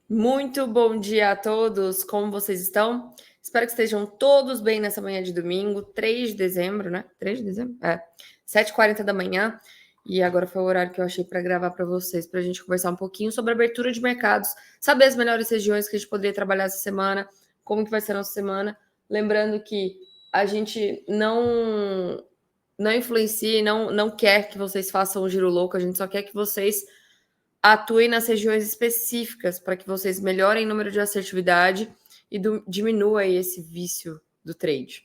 Muito bom dia a todos, como vocês estão? Espero que estejam todos bem nessa manhã de domingo, 3 de dezembro, né? 3 de dezembro? 7h40 da manhã. E agora foi o horário que eu achei para gravar para vocês, para a gente conversar um pouquinho sobre a abertura de mercados, saber as melhores regiões que a gente poderia trabalhar essa semana, como que vai ser a nossa semana. Lembrando que a gente não influencia e não quer que vocês façam um giro louco, a gente só quer que vocês atuem nas regiões específicas para que vocês melhorem o número de assertividade e diminua aí esse vício do trade.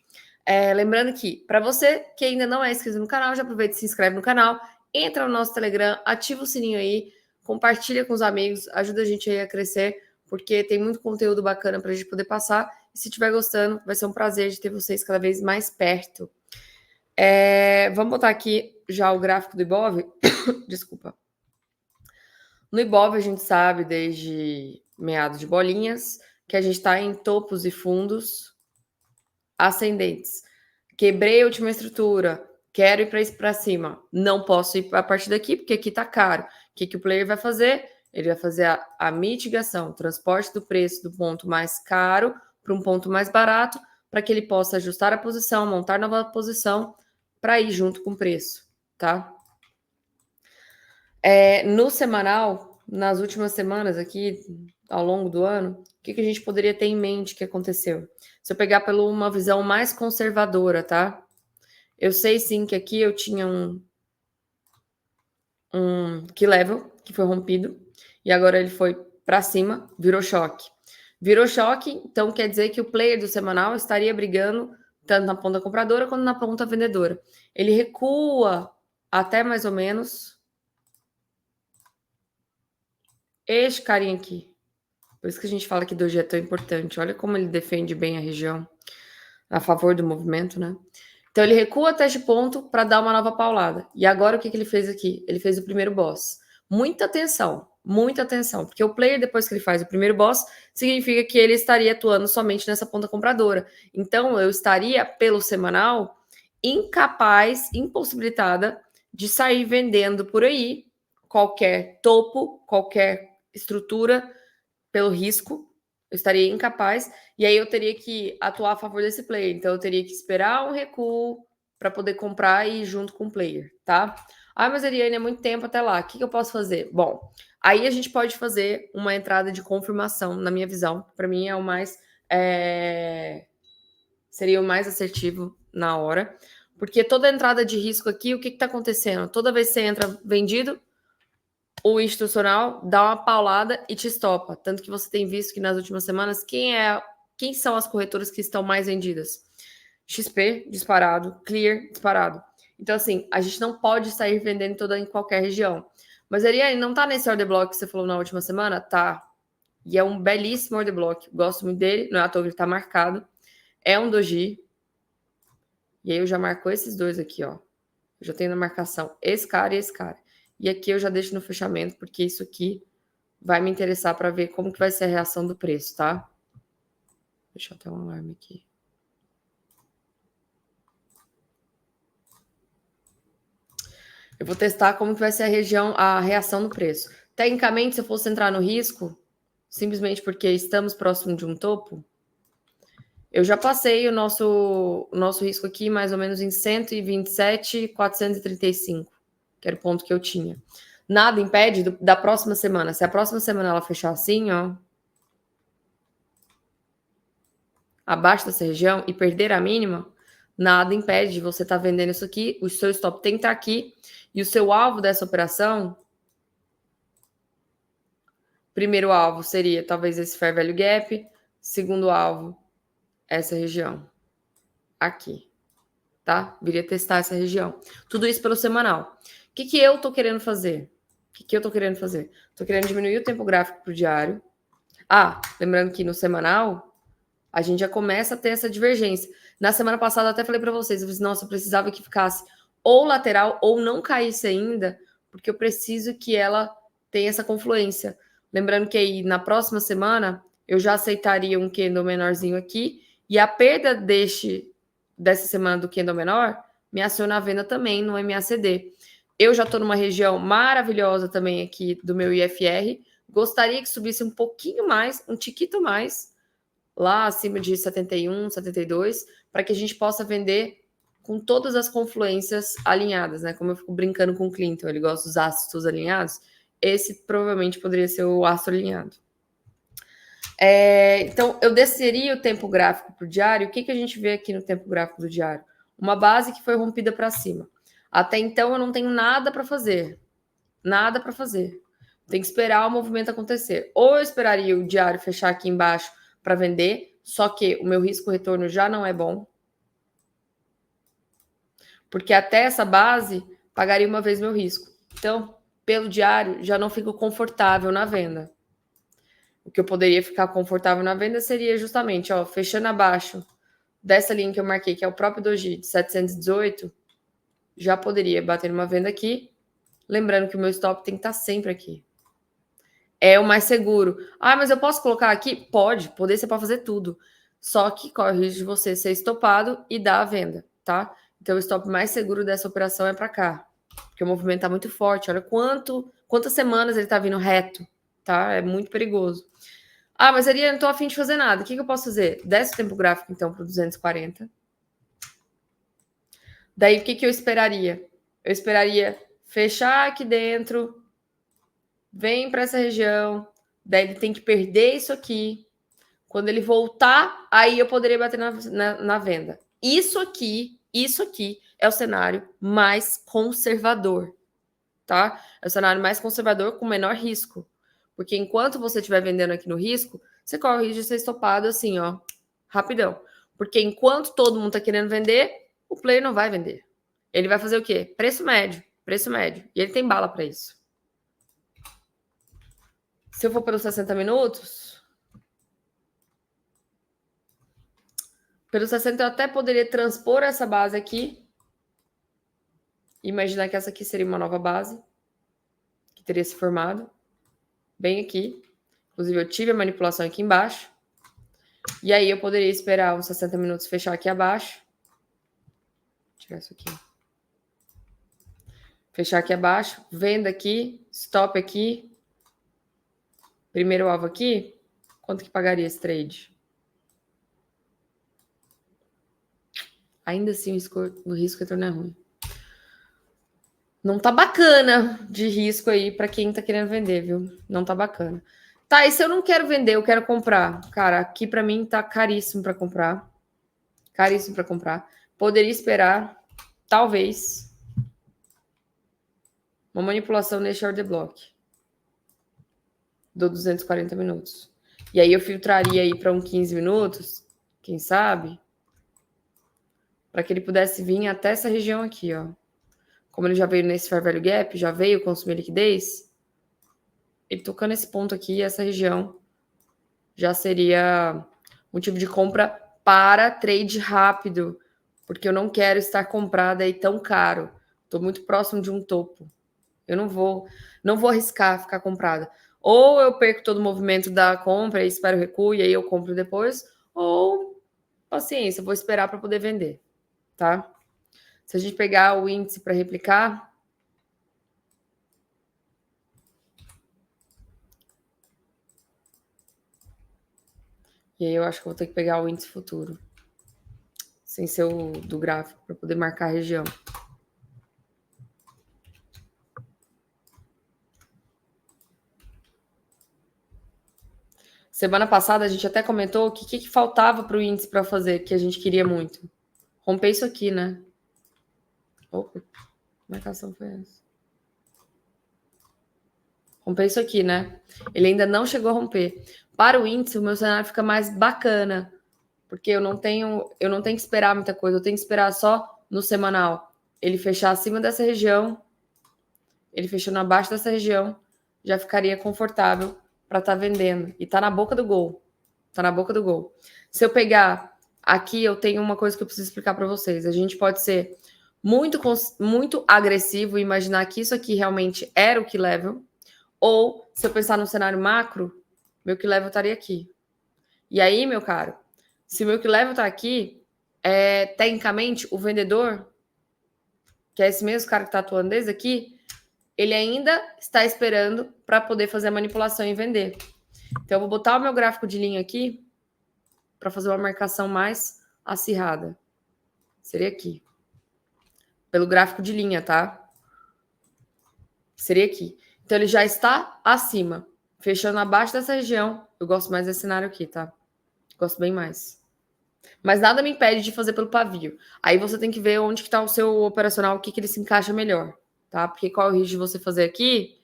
Lembrando que, para você que ainda não é inscrito no canal, já aproveita e se inscreve no canal, entra no nosso Telegram, ativa o sininho aí, compartilha com os amigos, ajuda a gente aí a crescer, porque tem muito conteúdo bacana para a gente poder passar. E se estiver gostando, vai ser um prazer de ter vocês cada vez mais perto. Vamos botar aqui já o gráfico do Ibov. Desculpa. No Ibov, a gente sabe, desde meados de bolinhas, que a gente está em topos e fundos ascendentes. Quebrei a última estrutura, quero ir para cima. Não posso ir a partir daqui, porque aqui está caro. O que o player vai fazer? Ele vai fazer a mitigação, o transporte do preço do ponto mais caro para um ponto mais barato, para que ele possa ajustar a posição, montar nova posição, para ir junto com o preço, tá? No semanal, nas últimas semanas aqui, ao longo do ano, o que a gente poderia ter em mente que aconteceu? Se eu pegar pela uma visão mais conservadora, tá? Eu sei sim que aqui eu tinha um key level que foi rompido e agora ele foi para cima, virou choque. Virou choque, então quer dizer que o player do semanal estaria brigando tanto na ponta compradora quanto na ponta vendedora. Ele recua até mais ou menos este carinha aqui. Por isso que a gente fala que Doji é tão importante. Olha como ele defende bem a região a favor do movimento, né? Então ele recua até este ponto para dar uma nova paulada. E agora o que ele fez aqui? Ele fez o primeiro boss. Muita atenção, porque o player, depois que ele faz o primeiro boss, significa que ele estaria atuando somente nessa ponta compradora. Então eu estaria, pelo semanal, incapaz, impossibilitada de sair vendendo por aí qualquer topo, qualquer estrutura pelo risco, eu estaria incapaz, e aí eu teria que atuar a favor desse player. Então eu teria que esperar um recuo para poder comprar e ir junto com o player, tá? Ah, mas Eliane, é muito tempo até lá. O que eu posso fazer? Bom, aí a gente pode fazer uma entrada de confirmação, na minha visão. Para mim é o mais seria o mais assertivo na hora. Porque toda entrada de risco aqui, o que está acontecendo? Toda vez que você entra vendido, o institucional dá uma paulada e te estopa. Tanto que você tem visto que nas últimas semanas, quem são as corretoras que estão mais vendidas? XP disparado, Clear disparado. Então, assim, a gente não pode sair vendendo em qualquer região. Mas, Ariane, não tá nesse order block que você falou na última semana? Tá. E é um belíssimo order block. Gosto muito dele, não é à toa que ele tá marcado. É um doji. E aí eu já marcou esses dois aqui, ó. Eu já tenho na marcação esse cara e esse cara. E aqui eu já deixo no fechamento, porque isso aqui vai me interessar para ver como que vai ser a reação do preço, tá? Deixa eu ter um alarme aqui. Eu vou testar como que vai ser a reação no preço. Tecnicamente, se eu fosse entrar no risco, simplesmente porque estamos próximo de um topo, eu já passei o nosso risco aqui mais ou menos em 127,435, que era o ponto que eu tinha. Nada impede da próxima semana. Se a próxima semana ela fechar assim, ó, abaixo dessa região e perder a mínima, nada impede de você estar vendendo isso aqui, o seu stop tem que estar aqui, e o seu alvo dessa operação, primeiro alvo seria talvez esse Fair Value Gap, segundo alvo, essa região, aqui, tá? Viria testar essa região. Tudo isso pelo semanal. O que eu tô querendo fazer? Tô querendo diminuir o tempo gráfico pro diário. Lembrando que no semanal, a gente já começa a ter essa divergência. Na semana passada, eu até falei para vocês, eu falei, nossa, eu precisava que ficasse ou lateral ou não caísse ainda, porque eu preciso que ela tenha essa confluência. Lembrando que aí, na próxima semana, eu já aceitaria um candle menorzinho aqui, e a perda dessa semana do candle menor me aciona a venda também no MACD. Eu já estou numa região maravilhosa também aqui do meu IFR, Gostaria que subisse um pouquinho mais, um tiquito mais, lá acima de 71, 72, para que a gente possa vender com todas as confluências alinhadas, né? Como eu fico brincando com o Clinton, ele gosta dos astros alinhados. Esse provavelmente poderia ser o astro alinhado. Então, eu desceria o tempo gráfico para o diário. O que a gente vê aqui no tempo gráfico do diário? Uma base que foi rompida para cima. Até então, eu não tenho nada para fazer. Nada para fazer. Tem que esperar o movimento acontecer. Ou eu esperaria o diário fechar aqui embaixo para vender, só que o meu risco-retorno já não é bom. Porque até essa base pagaria uma vez meu risco. Então, pelo diário, já não fico confortável na venda. O que eu poderia ficar confortável na venda seria justamente, ó, fechando abaixo dessa linha que eu marquei, que é o próprio doji de 718, já poderia bater uma venda aqui. Lembrando que o meu stop tem que estar sempre aqui. É o mais seguro. Ah, mas eu posso colocar aqui? Pode, poder você pode fazer tudo. Só que corre o risco de você ser estopado e dar a venda, tá? Então o stop mais seguro dessa operação é para cá. Porque o movimento tá muito forte. Olha quantas semanas ele tá vindo reto, tá? É muito perigoso. Ah, mas Ariane, não tô afim de fazer nada. O que eu posso fazer? Desce o tempo gráfico, então, para 240. Daí, o que eu esperaria? Eu esperaria fechar aqui dentro, vem para essa região, daí ele tem que perder isso aqui. Quando ele voltar, aí eu poderia bater na venda. Isso aqui é o cenário mais conservador, tá? É o cenário mais conservador com menor risco. Porque enquanto você estiver vendendo aqui no risco, você corre o risco de ser estopado assim, ó, rapidão. Porque enquanto todo mundo tá querendo vender, o player não vai vender. Ele vai fazer o quê? Preço médio, preço médio. E ele tem bala para isso. Se eu for pelos 60 minutos, pelos 60 eu até poderia transpor essa base aqui. Imaginar que essa aqui seria uma nova base que teria se formado bem aqui. Inclusive, eu tive a manipulação aqui embaixo. E aí eu poderia esperar uns 60 minutos fechar aqui abaixo. Vou tirar isso aqui. Fechar aqui abaixo, venda aqui, stop aqui. Primeiro alvo aqui. Quanto que pagaria esse trade? Ainda assim, o risco retorno é ruim. Não tá bacana de risco aí para quem tá querendo vender, viu? Não tá bacana. Tá, e se eu não quero vender, eu quero comprar? Cara, aqui para mim tá caríssimo para comprar. Caríssimo para comprar. Poderia esperar, talvez, uma manipulação nesse order block do 240 minutos. E aí eu filtraria aí para um 15 minutos, quem sabe, para que ele pudesse vir até essa região aqui, ó. Como ele já veio nesse fair value gap, já veio consumir liquidez, ele tocando esse ponto aqui, essa região, já seria motivo de compra para trade rápido, porque eu não quero estar comprada aí tão caro. Estou muito próximo de um topo. Eu não vou arriscar ficar comprada. Ou eu perco todo o movimento da compra e espero o recuo e aí eu compro depois, ou paciência, vou esperar para poder vender, tá? Se a gente pegar o índice para replicar, e aí eu acho que eu vou ter que pegar o índice futuro, sem ser o do gráfico, para poder marcar a região. Semana passada a gente até comentou o que faltava para o índice para fazer, que a gente queria muito. Romper isso aqui, né? Opa, que marcação foi essa? Romper isso aqui, né? Ele ainda não chegou a romper. Para o índice, o meu cenário fica mais bacana, porque eu não tenho que esperar muita coisa, eu tenho que esperar só no semanal. Ele fechar acima dessa região, ele fechando abaixo dessa região, já ficaria confortável para estar vendendo. E tá na boca do gol. Tá na boca do gol. Se eu pegar aqui, eu tenho uma coisa que eu preciso explicar para vocês. A gente pode ser muito agressivo e imaginar que isso aqui realmente era o key level. Ou, se eu pensar no cenário macro, meu key level estaria aqui. E aí, meu caro, se o meu key level está aqui, tecnicamente, o vendedor, que é esse mesmo cara que está atuando desde aqui, ele ainda está esperando para poder fazer a manipulação e vender. Então, eu vou botar o meu gráfico de linha aqui para fazer uma marcação mais acirrada. Seria aqui. Pelo gráfico de linha, tá? Seria aqui. Então, ele já está acima, fechando abaixo dessa região. Eu gosto mais desse cenário aqui, tá? Gosto bem mais. Mas nada me impede de fazer pelo pavio. Aí você tem que ver onde que tá o seu operacional, o que ele se encaixa melhor, tá? Porque qual é o risco de você fazer aqui?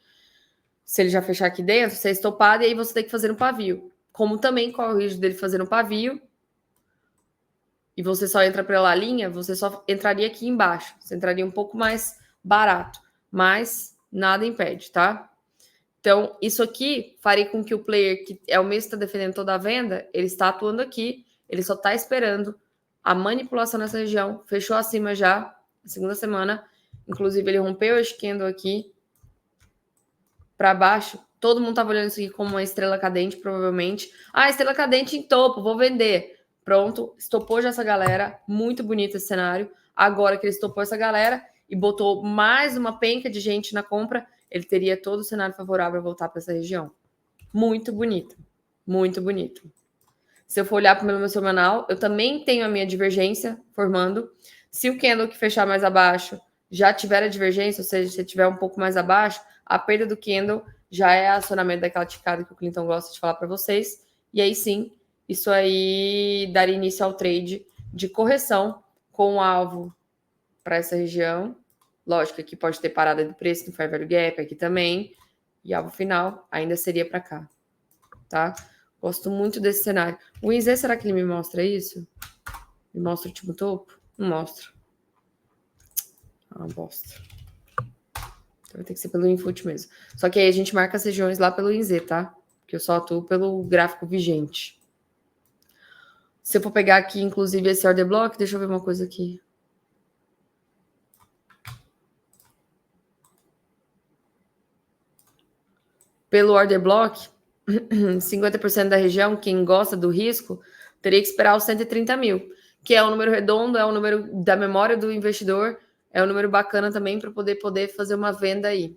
Se ele já fechar aqui dentro, você é estopado e aí você tem que fazer no pavio. Como também qual é o risco dele fazer no pavio e você só entra pela linha, você só entraria aqui embaixo. Você entraria um pouco mais barato, mas nada impede, tá? Então, isso aqui faria com que o player, que é o mesmo que está defendendo toda a venda, ele está atuando aqui, ele só está esperando a manipulação nessa região, fechou acima já, na segunda semana, inclusive ele rompeu esse candle aqui para baixo, todo mundo estava olhando isso aqui como uma estrela cadente, provavelmente. Ah, estrela cadente em topo, vou vender. Pronto, estopou já essa galera, muito bonito esse cenário. Agora que ele estopou essa galera e botou mais uma penca de gente na compra, ele teria todo o cenário favorável a voltar para essa região. Muito bonito, muito bonito. Se eu for olhar para o meu semanal, eu também tenho a minha divergência formando. Se o candle que fechar mais abaixo já tiver a divergência, ou seja, se tiver um pouco mais abaixo, a perda do candle já é acionamento daquela ticada que o Clinton gosta de falar para vocês. E aí sim, isso aí daria início ao trade de correção com o alvo para essa região. Lógico, aqui pode ter parada de preço no Fair Value Gap, aqui também. E alvo final ainda seria para cá, tá? Gosto muito desse cenário. O INZ, será que ele me mostra isso? Me mostra o último topo? Não mostra. Ah, bosta. Então vai ter que ser pelo Infoot mesmo. Só que aí a gente marca as regiões lá pelo INZ, tá? Porque eu só atuo pelo gráfico vigente. Se eu for pegar aqui, inclusive, esse order block, deixa eu ver uma coisa aqui. Pelo order block, 50% da região, quem gosta do risco, teria que esperar os 130 mil, que é um número redondo, é um número da memória do investidor, é um número bacana também para poder fazer uma venda aí.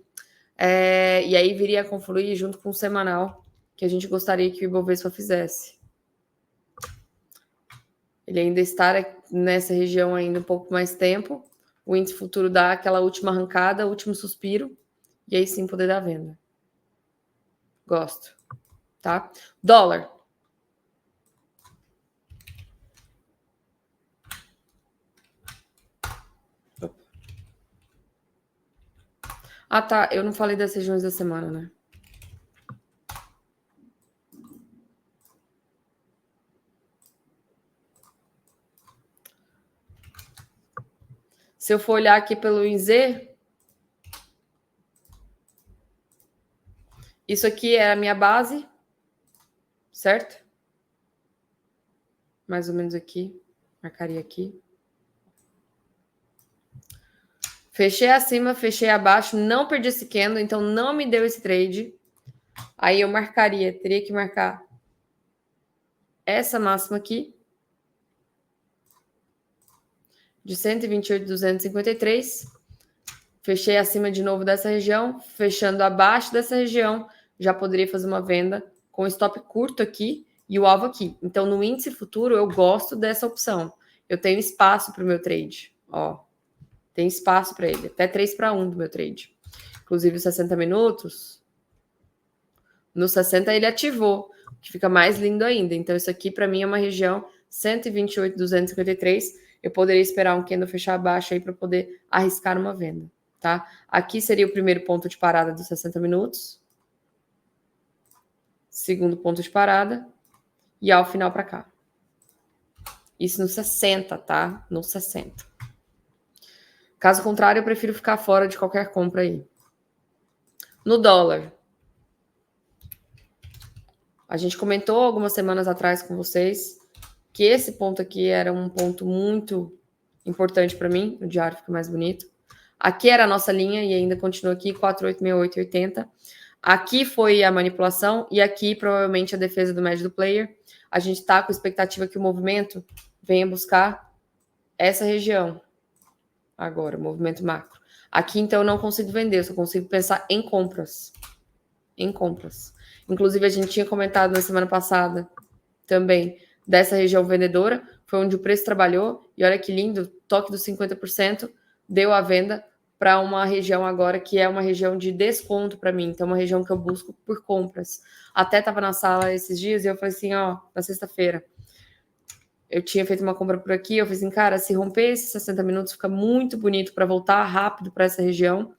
E aí viria a confluir junto com o semanal, que a gente gostaria que o Ibovespa fizesse. Ele ainda está nessa região ainda um pouco mais tempo, o índice futuro dá aquela última arrancada, último suspiro, e aí sim poder dar venda. Gosto, tá? Dólar. Ah, tá. Eu não falei das regiões da semana, né? Se eu for olhar aqui pelo INZ, isso aqui é a minha base, certo? Mais ou menos aqui. Marcaria aqui. Fechei acima, fechei abaixo, não perdi esse candle, então não me deu esse trade. Aí eu marcaria, teria que marcar essa máxima aqui, de 128.253. Fechei acima de novo dessa região, fechando abaixo dessa região, já poderia fazer uma venda com stop curto aqui e o alvo aqui. Então, no índice futuro, eu gosto dessa opção. Eu tenho espaço para o meu trade, ó. Tem espaço para ele, até 3-1 do meu trade. Inclusive, os 60 minutos, no 60 ele ativou, que fica mais lindo ainda. Então, isso aqui para mim é uma região 128.253. Eu poderia esperar um candle fechar abaixo aí para poder arriscar uma venda, tá? Aqui seria o primeiro ponto de parada dos 60 minutos. Segundo ponto de parada. E ao final para cá. Isso no 60, tá? No 60. Caso contrário, eu prefiro ficar fora de qualquer compra aí. No dólar. A gente comentou algumas semanas atrás com vocês que esse ponto aqui era um ponto muito importante para mim. O diário fica mais bonito. Aqui era a nossa linha e ainda continua aqui, 4868,80. Aqui foi a manipulação e aqui provavelmente a defesa do médio do player. A gente está com expectativa que o movimento venha buscar essa região. Agora, o movimento macro. Aqui, então, eu não consigo vender, eu só consigo pensar em compras. Em compras. Inclusive, a gente tinha comentado na semana passada também dessa região vendedora, foi onde o preço trabalhou, e olha que lindo, toque dos 50% deu a venda para uma região agora que é uma região de desconto para mim, então uma região que eu busco por compras. Até estava na sala esses dias e eu falei assim, ó, na sexta-feira, eu tinha feito uma compra por aqui, eu falei assim, cara, se romper esses 60 minutos fica muito bonito para voltar rápido para essa região.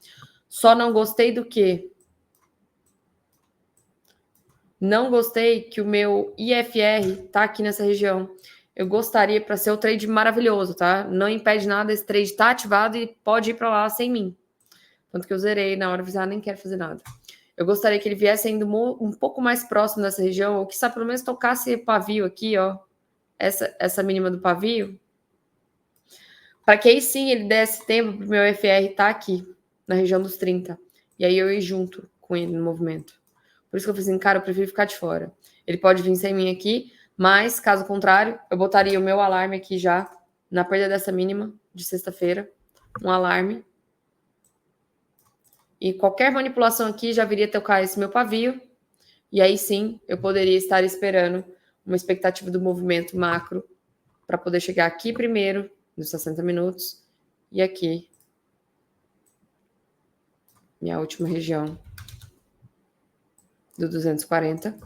Só não gostei do quê? Não gostei que o meu IFR tá aqui nessa região. Eu gostaria para ser o trade maravilhoso, tá? Não impede nada, esse trade tá ativado e pode ir para lá sem mim. Tanto que eu zerei na hora de avisar, nem quero fazer nada. Eu gostaria que ele viesse ainda um pouco mais próximo dessa região, ou que sabe pelo menos tocasse pavio aqui, ó. Essa mínima do pavio. Para que aí sim ele desse tempo pro meu FR estar aqui, na região dos 30. E aí eu ir junto com ele no movimento. Por isso que eu falei assim, cara, eu prefiro ficar de fora. Ele pode vir sem mim aqui, mas, caso contrário, eu botaria o meu alarme aqui já, na perda dessa mínima de sexta-feira. Um alarme. E qualquer manipulação aqui já viria tocar esse meu pavio. E aí sim, eu poderia estar esperando uma expectativa do movimento macro para poder chegar aqui primeiro, nos 60 minutos, e aqui, minha última região do 240.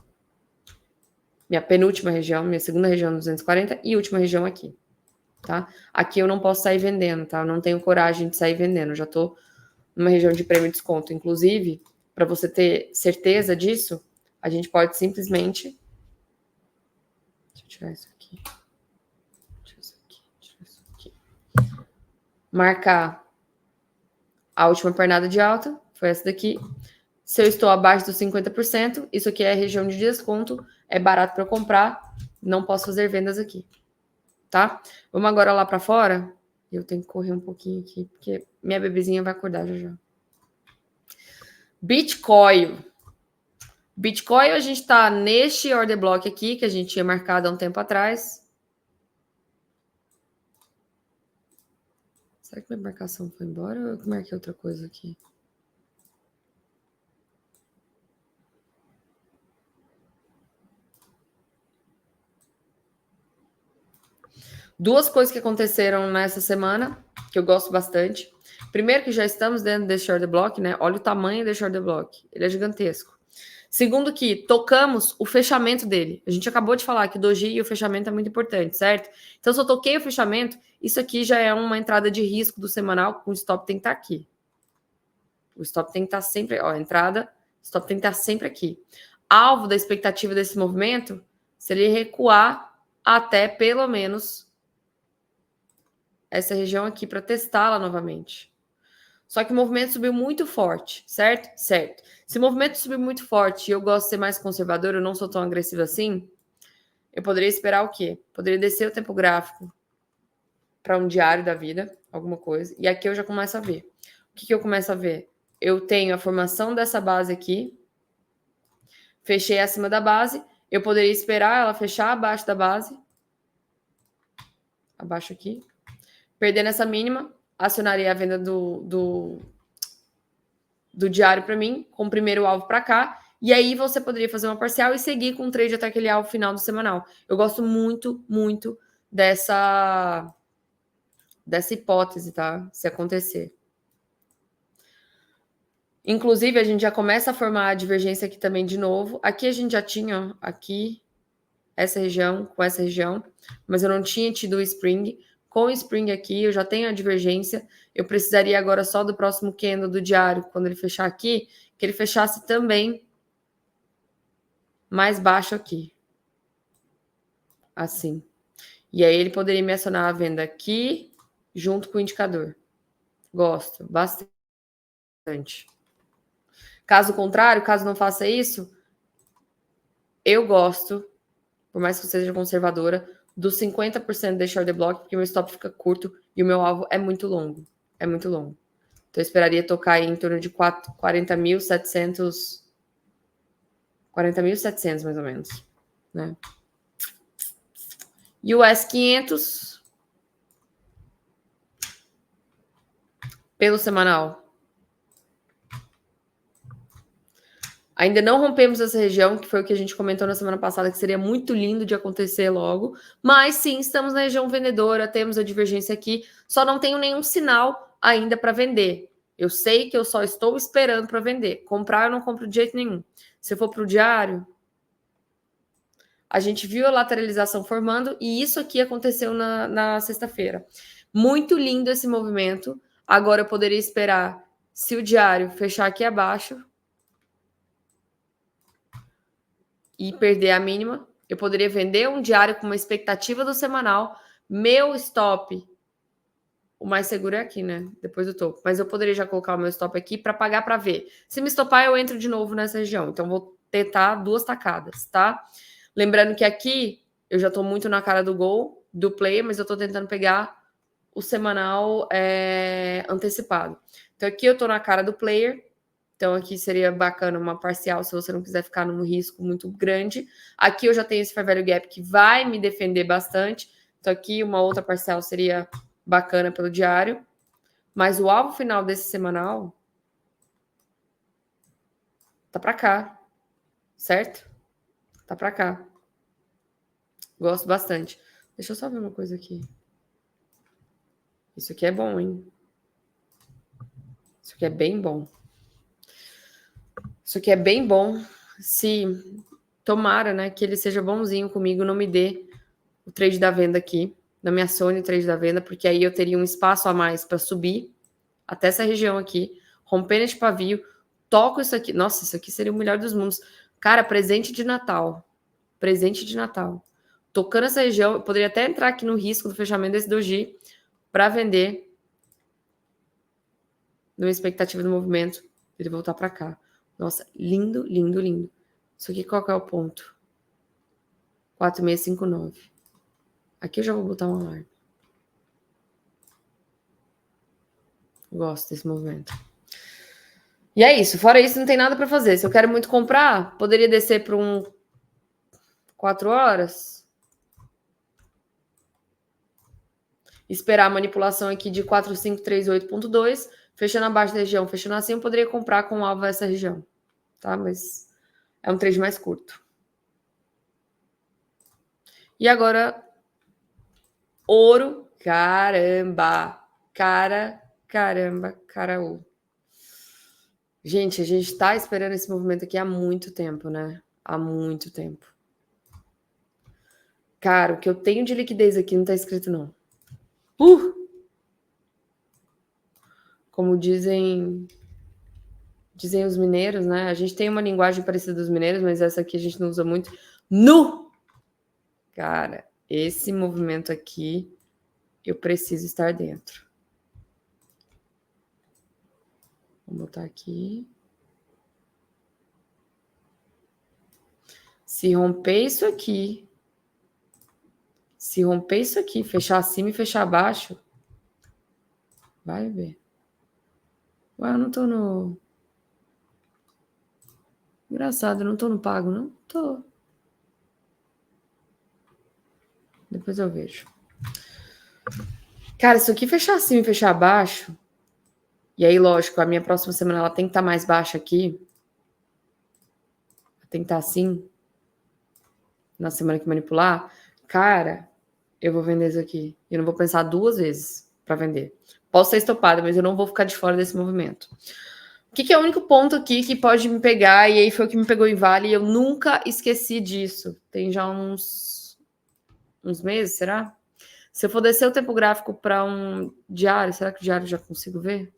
Minha penúltima região, minha segunda região do 240 e última região aqui, tá? Aqui eu não posso sair vendendo, tá? Eu não tenho coragem de sair vendendo, eu já tô numa região de prêmio e desconto. Inclusive, para você ter certeza disso, a gente pode simplesmente... Deixa eu tirar isso aqui. Tirar isso aqui. Marcar a última pernada de alta, foi essa daqui. Se eu estou abaixo dos 50%, isso aqui é a região de desconto, é barato para eu comprar, não posso fazer vendas aqui, tá? Vamos agora lá para fora. Eu tenho que correr um pouquinho aqui, porque minha bebezinha vai acordar já já. Bitcoin. Bitcoin, a gente está neste order block aqui, que a gente tinha marcado há um tempo atrás. Será que minha marcação foi embora ou eu marquei outra coisa aqui? Duas coisas que aconteceram nessa semana, que eu gosto bastante. Primeiro, que já estamos dentro desse order block, né? Olha o tamanho desse order block. Ele é gigantesco. Segundo, que tocamos o fechamento dele. A gente acabou de falar que doji e o fechamento é muito importante, certo? Então, se eu toquei o fechamento, isso aqui já é uma entrada de risco do semanal, o stop tem que estar aqui. O stop tem que estar sempre... Ó, a entrada, stop tem que estar sempre aqui. Alvo da expectativa desse movimento, se ele recuar até pelo menos essa região aqui para testá-la novamente. Só que o movimento subiu muito forte, certo? Certo. Se o movimento subir muito forte e eu gosto de ser mais conservador, eu não sou tão agressivo assim, eu poderia esperar o quê? Poderia descer o tempo gráfico para um diário da vida, alguma coisa, e aqui eu já começo a ver. O que eu começo a ver? Eu tenho a formação dessa base aqui, fechei acima da base, eu poderia esperar ela fechar abaixo da base, abaixo aqui, perdendo essa mínima, acionaria a venda do diário para mim, com o primeiro alvo para cá, e aí você poderia fazer uma parcial e seguir com o trade até aquele alvo final do semanal. Eu gosto muito, muito dessa hipótese, tá? Se acontecer. Inclusive, a gente já começa a formar a divergência aqui também de novo. Aqui a gente já tinha, ó, aqui, essa região com essa região, mas eu não tinha tido o Spring. Com o Spring aqui, eu já tenho a divergência. Eu precisaria agora só do próximo candle do diário, quando ele fechar aqui, que ele fechasse também mais baixo aqui. Assim. E aí ele poderia me acionar a venda aqui, junto com o indicador. Gosto bastante. Caso contrário, caso não faça isso, eu gosto, por mais que eu seja conservadora, dos 50% de short block, porque o meu stop fica curto e o meu alvo é muito longo. É muito longo. Então eu esperaria tocar aí em torno de 40.700 mais ou menos, né? US 500 pelo semanal. Ainda não rompemos essa região, que foi o que a gente comentou na semana passada, que seria muito lindo de acontecer logo. Mas sim, estamos na região vendedora, temos a divergência aqui, só não tenho nenhum sinal ainda para vender. Eu sei que eu só estou esperando para vender. Comprar eu não compro de jeito nenhum. Se for para o diário, a gente viu a lateralização formando e isso aqui aconteceu na sexta-feira. Muito lindo esse movimento. Agora eu poderia esperar, se o diário fechar aqui abaixo e perder a mínima, eu poderia vender um diário com uma expectativa do semanal. Meu stop, o mais seguro é aqui, né? Depois do topo. Mas eu poderia já colocar o meu stop aqui para pagar para ver. Se me estopar, eu entro de novo nessa região. Então, vou tentar 2 tacadas, tá? Lembrando que aqui eu já estou muito na cara do gol, do player, mas eu estou tentando pegar o semanal antecipado. Então, aqui eu estou na cara do player. Então, aqui seria bacana uma parcial se você não quiser ficar num risco muito grande. Aqui eu já tenho esse fair value gap que vai me defender bastante. Então, aqui uma outra parcial seria bacana pelo diário. Mas o alvo final desse semanal tá para cá, certo? Tá para cá. Gosto bastante. Deixa eu só ver uma coisa aqui. Isso aqui é bom, hein? Isso aqui é bem bom. Isso aqui é bem bom. Se tomara, né, que ele seja bonzinho comigo, não me dê o trade da venda aqui, na minha Sony, o trade da venda, porque aí eu teria um espaço a mais para subir até essa região aqui, romper neste pavio, toco isso aqui. Nossa, isso aqui seria o melhor dos mundos. Cara, presente de Natal. Presente de Natal. Tocando essa região, eu poderia até entrar aqui no risco do fechamento desse doji para vender numa expectativa do movimento, ele voltar para cá. Nossa, lindo, lindo, lindo. Isso aqui qual que é o ponto? 4659. Aqui eu já vou botar um alarme. Gosto desse movimento. E é isso. Fora isso, não tem nada para fazer. Se eu quero muito comprar, poderia descer para 4 horas. Esperar a manipulação aqui de 4538.2. Fechando abaixo da região, fechando assim, eu poderia comprar com alvo essa região. Tá? Mas é um trade mais curto. E agora, ouro. Caramba! Caramba, caraú. Gente, a gente tá esperando esse movimento aqui há muito tempo, né? Há muito tempo. Cara, o que eu tenho de liquidez aqui não tá escrito, não. Como dizem os mineiros, né? A gente tem uma linguagem parecida dos mineiros, mas essa aqui a gente não usa muito. Nu! Cara, esse movimento aqui, eu preciso estar dentro. Vou botar aqui. Se romper isso aqui, fechar acima e fechar abaixo, vai ver. Ué, eu não tô no... Engraçado, eu não tô no pago, não? Tô. Depois eu vejo. Cara, isso aqui fechar acima e fechar abaixo, e aí, lógico, a minha próxima semana ela tem que estar mais baixa aqui. Tem que estar assim. Na semana que manipular. Cara, eu vou vender isso aqui. Eu não vou pensar 2 vezes para vender. Posso ser estopada, mas eu não vou ficar de fora desse movimento. O que é o único ponto aqui que pode me pegar? E aí foi o que me pegou em Vale. E eu nunca esqueci disso. Tem já uns meses, será? Se eu for descer o tempo gráfico para um diário, será que o diário já consigo ver?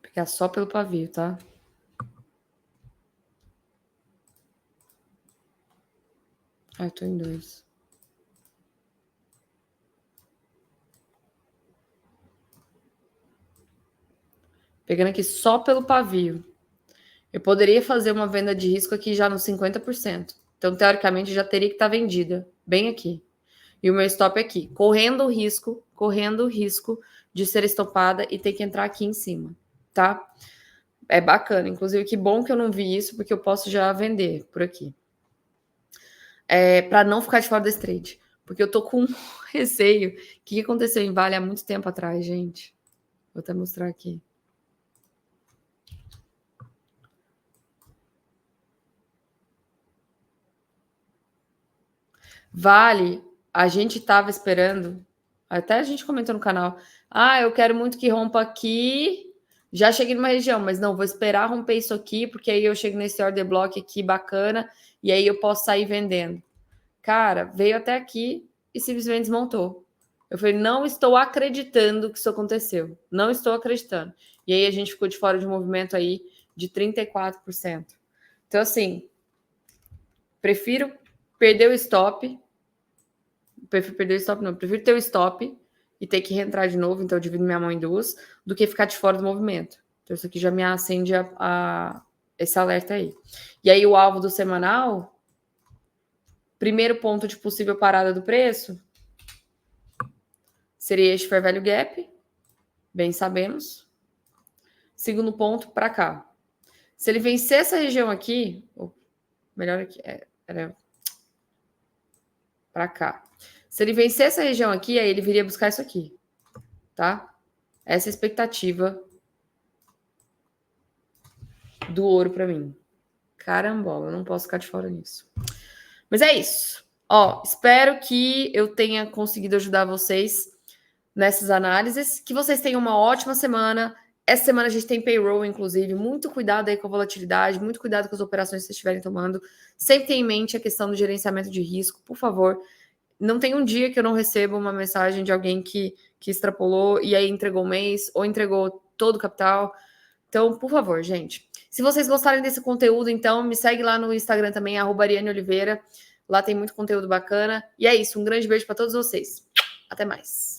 Pegar só pelo pavio, tá? Ah, eu tô em 2. Pegando aqui só pelo pavio. Eu poderia fazer uma venda de risco aqui já nos 50%. Então, teoricamente, já teria que estar vendida. Bem aqui. E o meu stop aqui. Correndo o risco de ser estopada e ter que entrar aqui em cima. Tá? É bacana. Inclusive, que bom que eu não vi isso, porque eu posso já vender por aqui. para não ficar de fora desse trade. Porque eu tô com receio. O que aconteceu em Vale há muito tempo atrás, gente? Vou até mostrar aqui. Vale, a gente estava esperando, até a gente comentou no canal, eu quero muito que rompa aqui, já cheguei numa região, mas não, vou esperar romper isso aqui, porque aí eu chego nesse order block aqui bacana, e aí eu posso sair vendendo. Cara, veio até aqui e simplesmente desmontou. Eu falei, não estou acreditando que isso aconteceu. Não estou acreditando. E aí a gente ficou de fora de um movimento aí de 34%. Então, assim, prefiro perder o stop. Prefiro perder o stop, não. Prefiro ter o stop e ter que reentrar de novo, então eu divido minha mão em duas, do que ficar de fora do movimento. Então, isso aqui já me acende esse alerta aí. E aí, o alvo do semanal, primeiro ponto de possível parada do preço, seria este Fair Value Gap, bem sabemos. Segundo ponto, para cá. Se ele vencer essa região aqui, ou melhor aqui, era para cá. Se ele vencer essa região aqui, aí ele viria buscar isso aqui, tá? Essa é a expectativa do ouro para mim. Carambola, eu não posso ficar de fora nisso. Mas é isso. Ó, espero que eu tenha conseguido ajudar vocês nessas análises. Que vocês tenham uma ótima semana. Essa semana a gente tem payroll, inclusive. Muito cuidado aí com a volatilidade, muito cuidado com as operações que vocês estiverem tomando. Sempre tenha em mente a questão do gerenciamento de risco, por favor. Não tem um dia que eu não receba uma mensagem de alguém que extrapolou e aí entregou o mês ou entregou todo o capital. Então, por favor, gente. Se vocês gostarem desse conteúdo, então, me segue lá no Instagram também, @ArianeOliveira. Lá tem muito conteúdo bacana. E é isso, um grande beijo para todos vocês. Até mais.